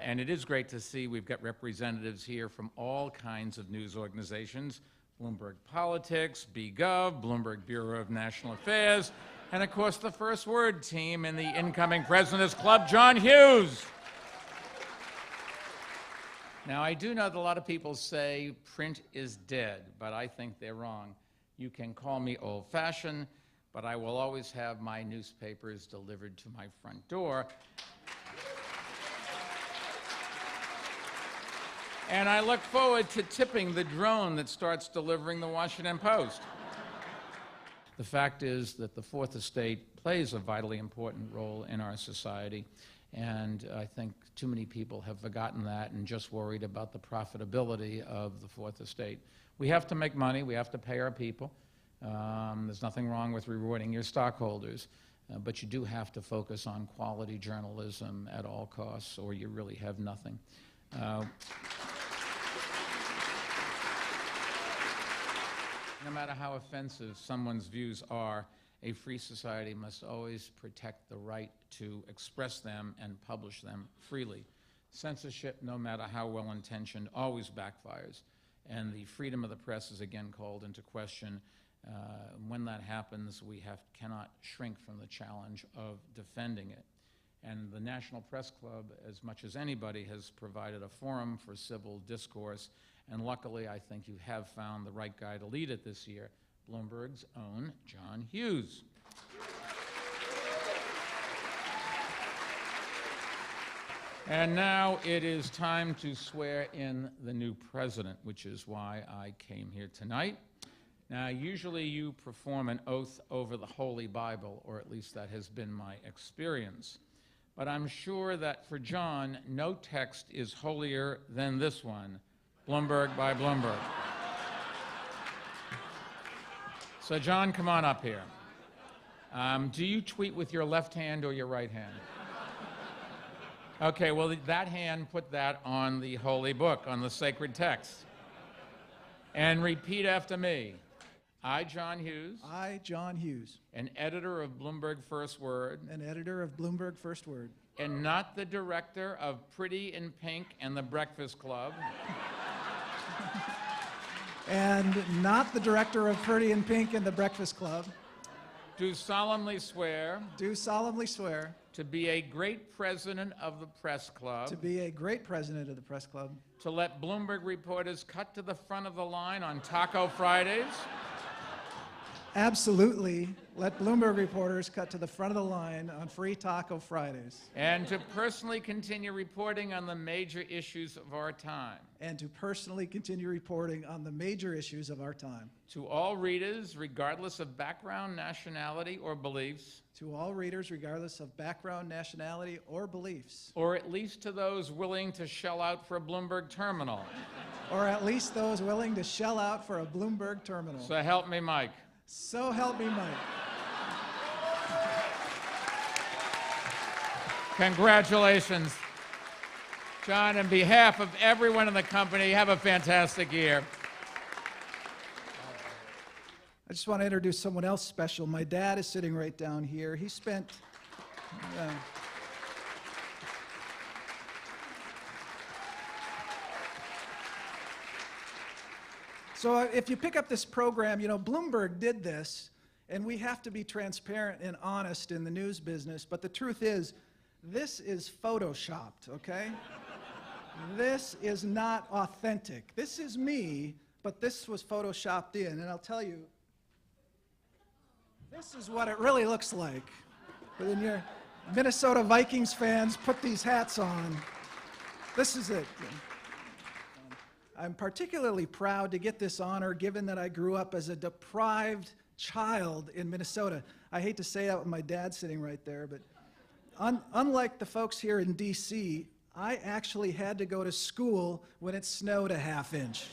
And it is great to see we've got representatives here from all kinds of news organizations: Bloomberg Politics, BGov, Bloomberg Bureau of National Affairs, and of course the First Word team in the incoming President's Club, John Hughes. Now, I do know that a lot of people say print is dead, but I think they're wrong. You can call me old-fashioned, but I will always have my newspapers delivered to my front door. And I look forward to tipping the drone that starts delivering the Washington Post. The fact is that the Fourth Estate plays a vitally important role in our society, and I think too many people have forgotten that and just worried about the profitability of the Fourth Estate. We have to make money, we have to pay our people. There's nothing wrong with rewarding your stockholders, but you do have to focus on quality journalism at all costs, or you really have nothing. No matter how offensive someone's views are, a free society must always protect the right to express them and publish them freely. Censorship, no matter how well-intentioned, always backfires, and the freedom of the press is again called into question. When that happens, we cannot shrink from the challenge of defending it. And the National Press Club, as much as anybody, has provided a forum for civil discourse. And luckily, I think you have found the right guy to lead it this year, Bloomberg's own John Hughes. And now it is time to swear in the new president, which is why I came here tonight. Now, usually you perform an oath over the Holy Bible, or at least that has been my experience. But I'm sure that for John, no text is holier than this one, Bloomberg by Bloomberg. So John, come on up here. Do you tweet with your left hand or your right hand? Okay, well, that hand, put that on the holy book, on the sacred text. And repeat after me. I, John Hughes. I, John Hughes. An editor of Bloomberg First Word. An editor of Bloomberg First Word. And not the director of Pretty in Pink and the Breakfast Club. And not the director of Pretty in Pink and the Breakfast Club. Do solemnly swear. Do solemnly swear. To be a great president of the Press Club. To be a great president of the Press Club. To let Bloomberg reporters cut to the front of the line on Taco Fridays. Absolutely. Let Bloomberg reporters cut to the front of the line on Free Taco Fridays. And to personally continue reporting on the major issues of our time. And to personally continue reporting on the major issues of our time. To all readers, regardless of background, nationality, or beliefs. To all readers, regardless of background, nationality, or beliefs. Or at least to those willing to shell out for a Bloomberg terminal. Or at least those willing to shell out for a Bloomberg terminal. So help me, Mike. So help me, Mike. Congratulations. John, on behalf of everyone in the company, have a fantastic year. I just want to introduce someone else special. My dad is sitting right down here. He spent... So if you pick up this program, you know, Bloomberg did this, and we have to be transparent and honest in the news business, but the truth is, this is photoshopped, okay? This is not authentic. This is me, but this was photoshopped in, and I'll tell you, this is what it really looks like. When your Minnesota Vikings fans put these hats on, this is it. I'm particularly proud to get this honor given that I grew up as a deprived child in Minnesota. I hate to say that with my dad sitting right there, but unlike the folks here in D.C., I actually had to go to school when it snowed a half-inch.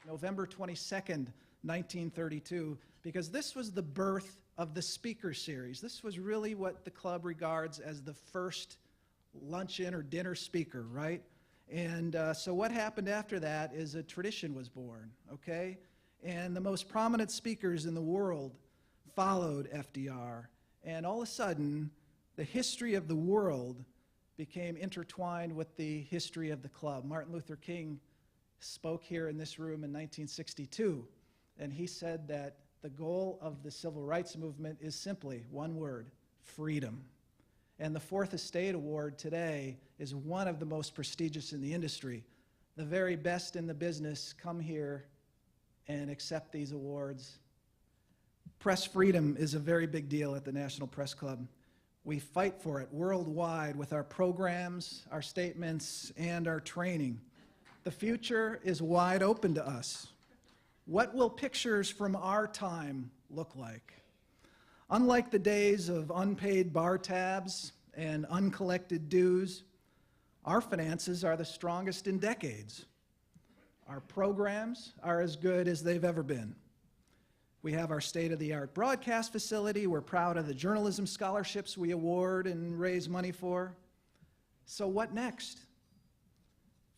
November 22nd, 1932, because this was the birth of the speaker series. This was really what the club regards as the first luncheon or dinner speaker, right? And so what happened after that is a tradition was born, okay? And the most prominent speakers in the world followed FDR. And all of a sudden, the history of the world became intertwined with the history of the club. Martin Luther King spoke here in this room in 1962, and he said that the goal of the civil rights movement is simply one word: freedom. And the Fourth Estate Award today is one of the most prestigious in the industry. The very best in the business come here and accept these awards. Press freedom is a very big deal at the National Press Club. We fight for it worldwide with our programs, our statements, and our training. The future is wide open to us. What will pictures from our time look like? Unlike the days of unpaid bar tabs and uncollected dues, our finances are the strongest in decades. Our programs are as good as they've ever been. We have our state-of-the-art broadcast facility. We're proud of the journalism scholarships we award and raise money for. So what next?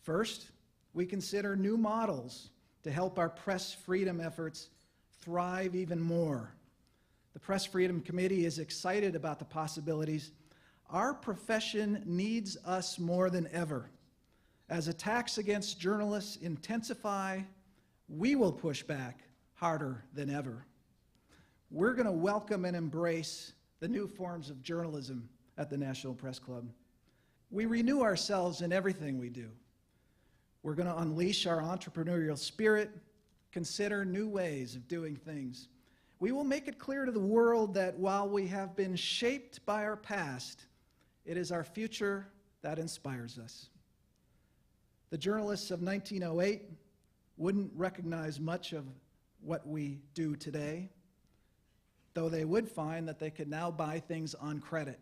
First, we consider new models to help our press freedom efforts thrive even more. The Press Freedom Committee is excited about the possibilities. Our profession needs us more than ever. As attacks against journalists intensify, we will push back harder than ever. We're going to welcome and embrace the new forms of journalism at the National Press Club. We renew ourselves in everything we do. We're going to unleash our entrepreneurial spirit, consider new ways of doing things. We will make it clear to the world that while we have been shaped by our past, it is our future that inspires us. The journalists of 1908 wouldn't recognize much of what we do today, though they would find that they could now buy things on credit.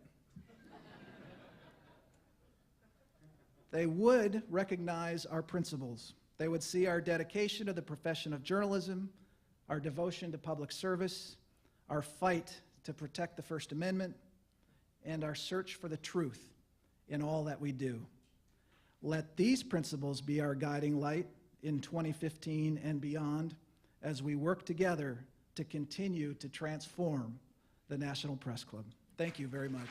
They would recognize our principles. They would see our dedication to the profession of journalism, our devotion to public service, our fight to protect the First Amendment, and our search for the truth in all that we do. Let these principles be our guiding light in 2015 and beyond as we work together to continue to transform the National Press Club. Thank you very much.